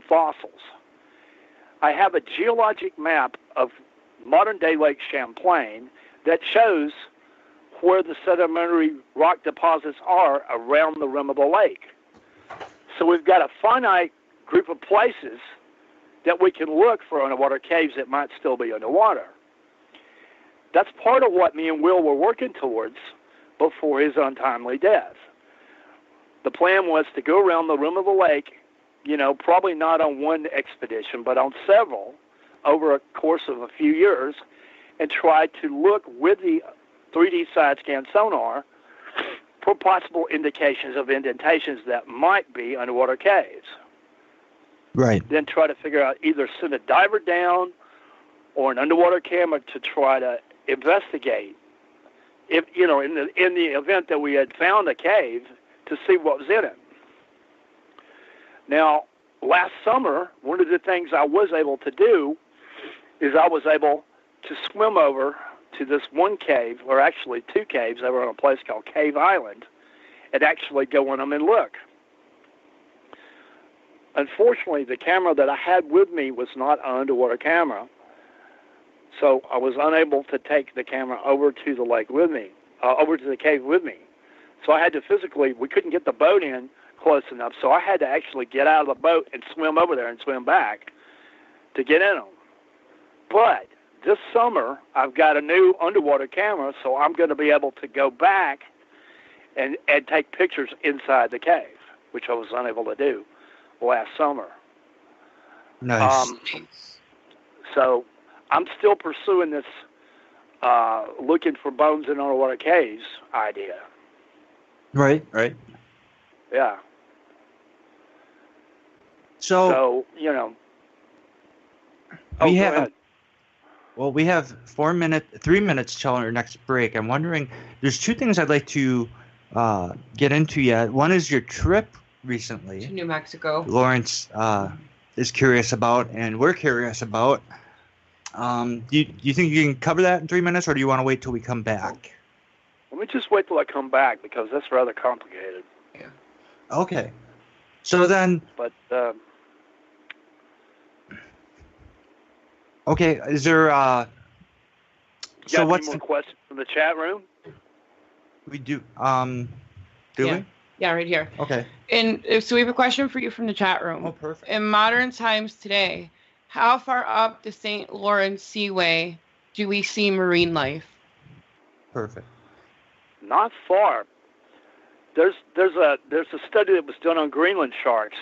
fossils. I have a geologic map of modern-day Lake Champlain that shows where the sedimentary rock deposits are around the rim of the lake. So we've got a finite group of places that we can look for underwater caves that might still be underwater. That's part of what me and Will were working towards before his untimely death. The plan was to go around the rim of the lake, probably not on one expedition, but on several over a course of a few years, and try to look with the 3D side scan sonar for possible indications of indentations that might be underwater caves. Right. Then try to figure out, either send a diver down or an underwater camera to try to investigate, if in the event that we had found a cave, to see what was in it. Now, last summer, one of the things I was able to do is I was able to swim over to this one cave, or actually two caves over on a place called Cave Island, and actually go in them and look. Unfortunately, the camera that I had with me was not an underwater camera, so I was unable to take the camera over to the lake with me, over to the cave with me. So I had to we couldn't get the boat in close enough, so I had to actually get out of the boat and swim over there and swim back to get in them. But this summer, I've got a new underwater camera, so I'm going to be able to go back and take pictures inside the cave, which I was unable to do last summer. Nice. So I'm still pursuing this looking for bones in underwater caves idea. Right. Yeah. So we have. Well, we have 3 minutes till our next break. I'm wondering, there's two things I'd like to get into yet. One is your trip recently to New Mexico. Lawrence is curious about, and we're curious about. Do you think you can cover that in 3 minutes, or do you want to wait till we come back? Let me just wait till I come back, because that's rather complicated. Yeah. Okay. So then. But. Okay. Is there? So got what's any more questions from the chat room? We do. Do we? Yeah, right here. Okay. And so we have a question for you from the chat room. Oh, perfect. In modern times today, how far up the St. Lawrence Seaway do we see marine life? Perfect. Not far. There's a study that was done on Greenland sharks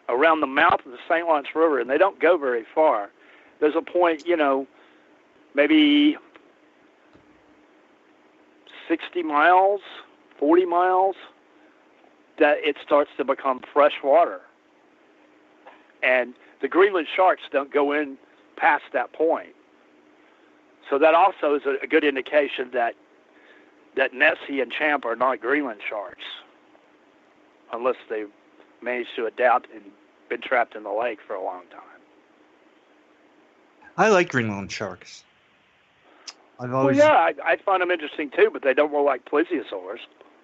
around the mouth of the St. Lawrence River, and they don't go very far. There's a point, maybe 60 miles, 40 miles, that it starts to become fresh water. And the Greenland sharks don't go in past that point. So that also is a good indication that Nessie and Champ are not Greenland sharks, unless they've managed to adapt and been trapped in the lake for a long time. I like Greenland sharks. I find them interesting too, but they don't look like plesiosaurs.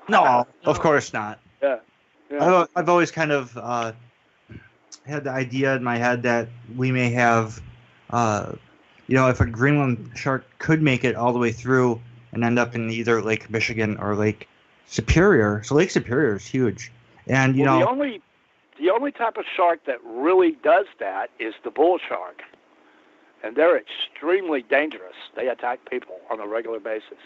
No, of course not. Yeah. I've always kind of had the idea in my head that we may have, if a Greenland shark could make it all the way through and end up in either Lake Michigan or Lake Superior. So Lake Superior is huge, and the only type of shark that really does that is the bull shark, and they're extremely dangerous. They attack people on a regular basis.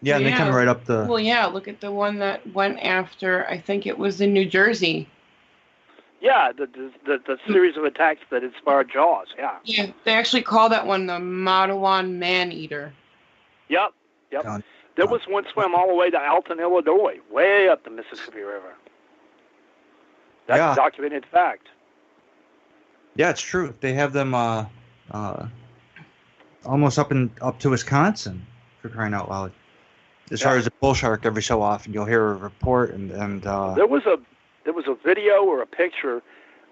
Yeah, and they come right up the... Well, yeah, look at the one that went after, I think it was in New Jersey. Yeah, the series of attacks that inspired Jaws, yeah. Yeah, they actually call that one the Matawan Man-Eater. Yep. There was one swam all the way to Alton, Illinois, way up the Mississippi River. That's a documented fact. Yeah, it's true. They have them almost up to Wisconsin, for crying out loud. As far as a bull shark, every so often you'll hear a report, and there was a video or a picture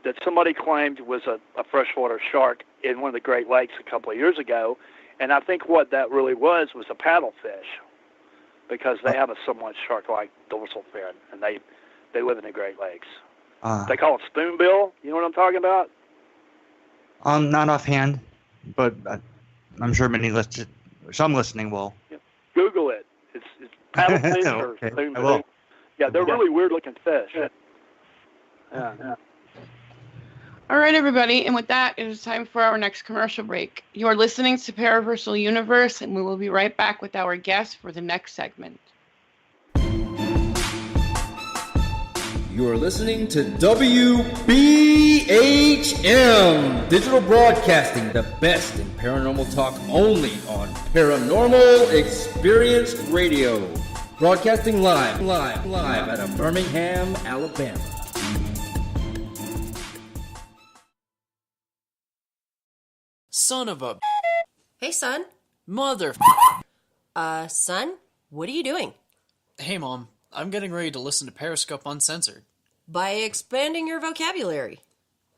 that somebody claimed was a freshwater shark in one of the Great Lakes a couple of years ago, and I think what that really was a paddlefish, because they have a somewhat shark-like dorsal fin, and they live in the Great Lakes. They call it spoonbill. You know what I'm talking about? Not offhand, but I'm sure some listening will. Yeah. Google it. It's paddlefish or okay, spoonbill. I will. Yeah, they're really weird-looking fish. Yeah. All right, everybody, and with that, it is time for our next commercial break. You are listening to Paraversal Universe, and we will be right back with our guest for the next segment. You are listening to WBHM Digital Broadcasting, the best in paranormal talk, only on Paranormal Experience Radio. Broadcasting live out of Birmingham, Alabama. Son of a... Hey, son. Mother... Son, what are you doing? Hey, Mom. I'm getting ready to listen to Periscope Uncensored. By expanding your vocabulary.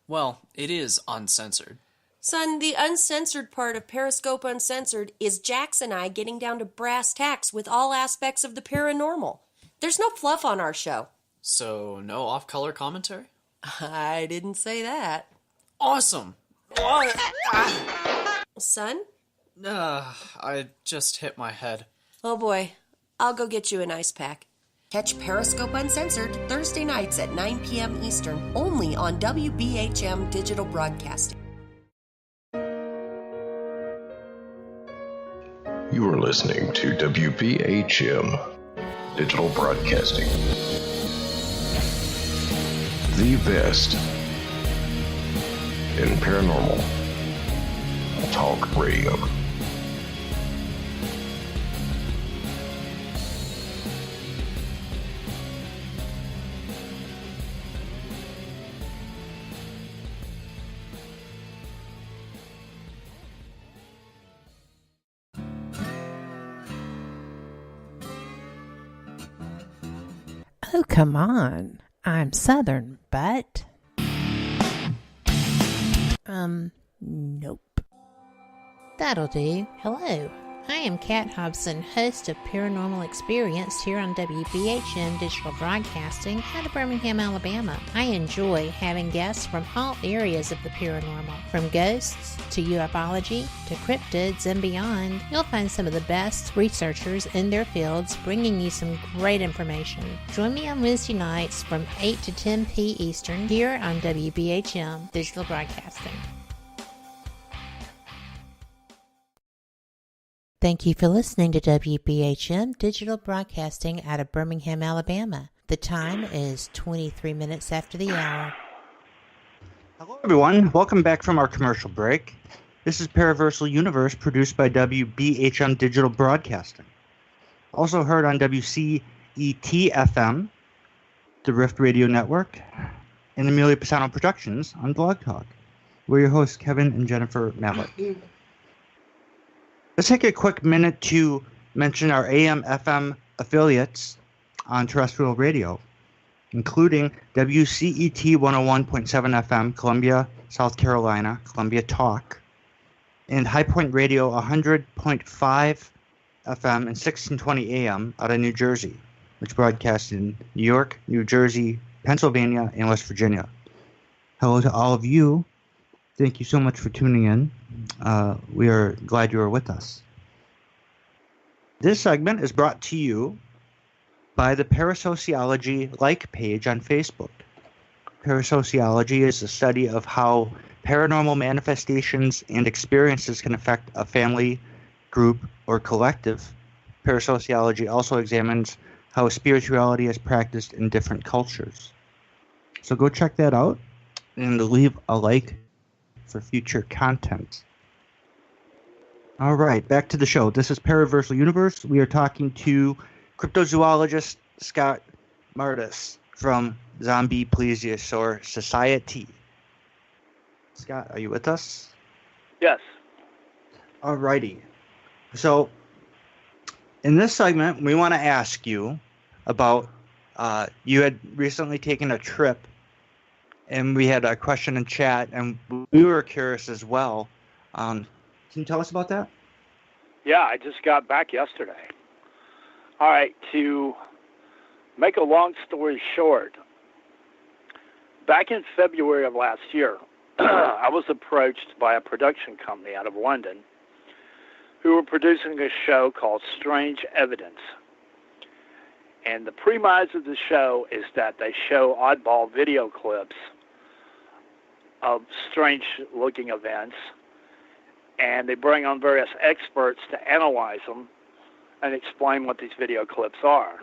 Well, it is uncensored. Son, the uncensored part of Periscope Uncensored is Jax and I getting down to brass tacks with all aspects of the paranormal. There's no fluff on our show. So, no off-color commentary? I didn't say that. Awesome! Son? I just hit my head. Oh boy, I'll go get you an ice pack. Catch Periscope Uncensored Thursday nights at 9 p.m. Eastern, only on WBHM Digital Broadcasting. You are listening to WBHM Digital Broadcasting. The best in paranormal talk radio. Oh, come on. I'm Southern, but... Nope. That'll do. Hello. I am Kat Hobson, host of Paranormal Experience here on WBHM Digital Broadcasting out of Birmingham, Alabama. I enjoy having guests from all areas of the paranormal, from ghosts to ufology to cryptids and beyond. You'll find some of the best researchers in their fields bringing you some great information. Join me on Wednesday nights from 8 to 10 p. Eastern here on WBHM Digital Broadcasting. Thank you for listening to WBHM Digital Broadcasting out of Birmingham, Alabama. The time is 23 minutes after the hour. Hello, everyone. Welcome back from our commercial break. This is Paraversal Universe, produced by WBHM Digital Broadcasting. Also heard on WCET-FM, the Rift Radio Network, and Amelia Pisano Productions on Blog Talk. We're your hosts, Kevin and Jennifer Malik. Let's take a quick minute to mention our AM/FM affiliates on terrestrial radio, including WCET 101.7 FM, Columbia, South Carolina, Columbia Talk, and High Point Radio 100.5 FM and 1620 AM out of New Jersey, which broadcasts in New York, New Jersey, Pennsylvania, and West Virginia. Hello to all of you. Thank you so much for tuning in. We are glad you are with us. This segment is brought to you by the Parasociology like page on Facebook. Parasociology is the study of how paranormal manifestations and experiences can affect a family, group, or collective. Parasociology also examines how spirituality is practiced in different cultures. So go check that out and leave a like for future content. All right, back to the show. This is Paraversal Universe. We are talking to Cryptozoologist Scott Mardis from Zombie Plesiosaur Society. Scott, are you with us? Yes. All righty. So, in this segment, we want to ask you about, you had recently taken a trip, and we had a question in chat, and we were curious as well. Can you tell us about that? Yeah, I just got back yesterday. All right, to make a long story short, back in February of last year, I was approached by a production company out of London who were producing a show called Strange Evidence. And the premise of the show is that they show oddball video clips of strange-looking events, and they bring on various experts to analyze them and explain what these video clips are.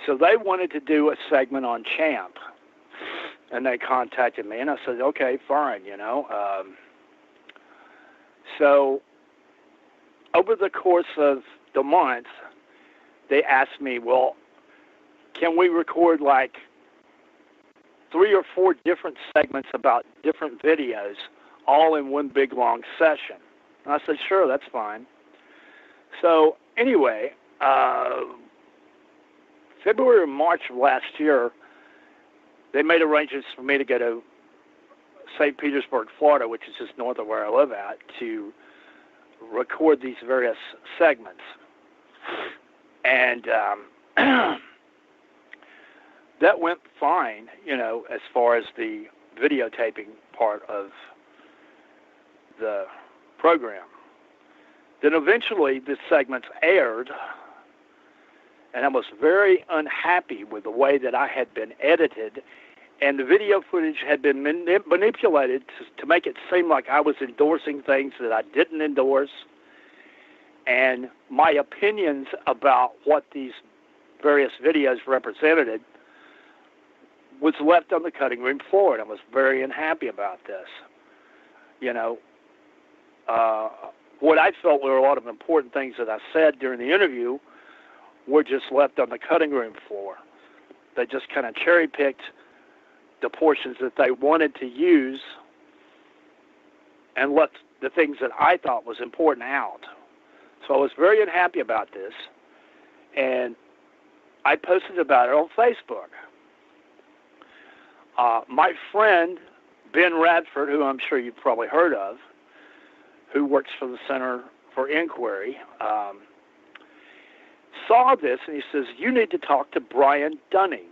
So they wanted to do a segment on Champ, and they contacted me, and I said, okay, fine, you know. So over the course of the month, they asked me, well, can we record like 3 or 4 different segments about different videos all in one big long session? And I said, sure, that's fine. So anyway, February or March of last year, they made arrangements for me to go to St. Petersburg, Florida, which is just north of where I live at, to record these various segments. And that went fine, you know, as far as the videotaping part of the program. Then eventually the segments aired, and I was very unhappy with the way that I had been edited, and the video footage had been manipulated to make it seem like I was endorsing things that I didn't endorse, and my opinions about what these various videos represented was left on the cutting room floor, and I was very unhappy about this. You know, what I felt were a lot of important things that I said during the interview were just left on the cutting room floor. They just kind of cherry-picked the portions that they wanted to use and left the things that I thought was important out. So I was very unhappy about this, and I posted about it on Facebook. My friend, Ben Radford, who I'm sure you've probably heard of, who works for the Center for Inquiry, saw this, and he says, you need to talk to Brian Dunning.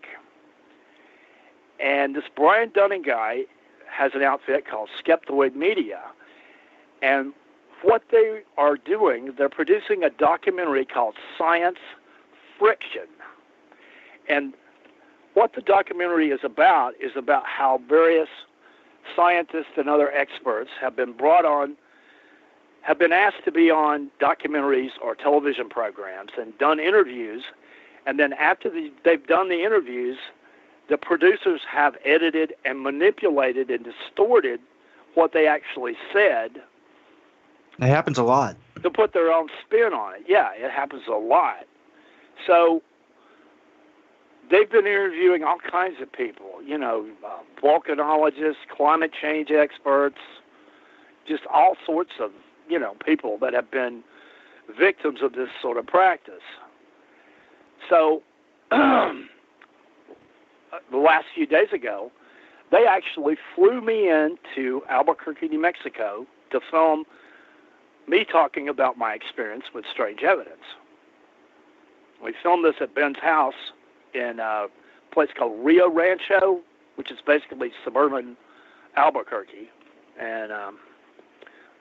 And this Brian Dunning guy has an outfit called Skeptoid Media, and what they are doing, they're producing a documentary called Science Friction. And what the documentary is about how various scientists and other experts have been brought on, have been asked to be on documentaries or television programs and done interviews, and then after they've done the interviews, the producers have edited and manipulated and distorted what they actually said. It happens a lot. To put their own spin on it. Yeah, it happens a lot. So they've been interviewing all kinds of people, you know, volcanologists, climate change experts, just all sorts of, you know, people that have been victims of this sort of practice. So the last few days ago, they actually flew me into Albuquerque, New Mexico to film me talking about my experience with Strange Evidence. We filmed this at Ben's house in a place called Rio Rancho, which is basically suburban Albuquerque. And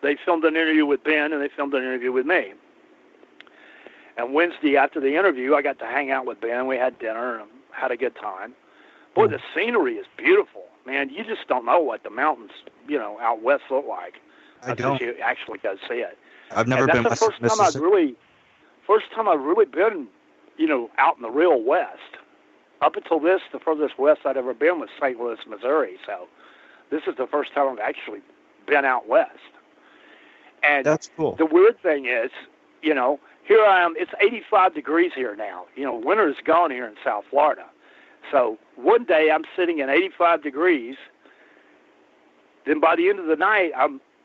they filmed an interview with Ben, and they filmed an interview with me. And Wednesday after the interview, I got to hang out with Ben. We had dinner and had a good time. Boy, the scenery is beautiful. Man, you just don't know what the mountains, you know, out west look like. I don't. You actually go see it. I've never been west of Mississippi. First time I've really been, you know, out in the real west. Up until this, the furthest west I'd ever been was St. Louis, Missouri. So this is the first time I've actually been out west. And that's cool. The weird thing is, you know, here I am. It's 85 degrees here now. You know, winter is gone here in South Florida. So one day I'm sitting at 85 degrees. Then by the end of the night,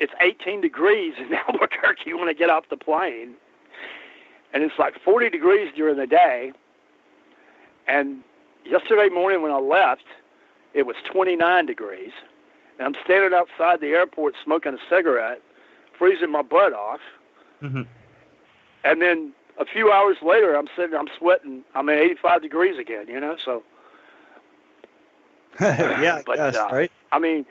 it's 18 degrees in Albuquerque when I get off the plane. And it's like 40 degrees during the day. And yesterday morning when I left, it was 29 degrees. And I'm standing outside the airport smoking a cigarette, freezing my butt off. Mm-hmm. And then a few hours later, I'm sweating, I'm at 85 degrees again, you know, so. Yeah, But, yes, right? I mean,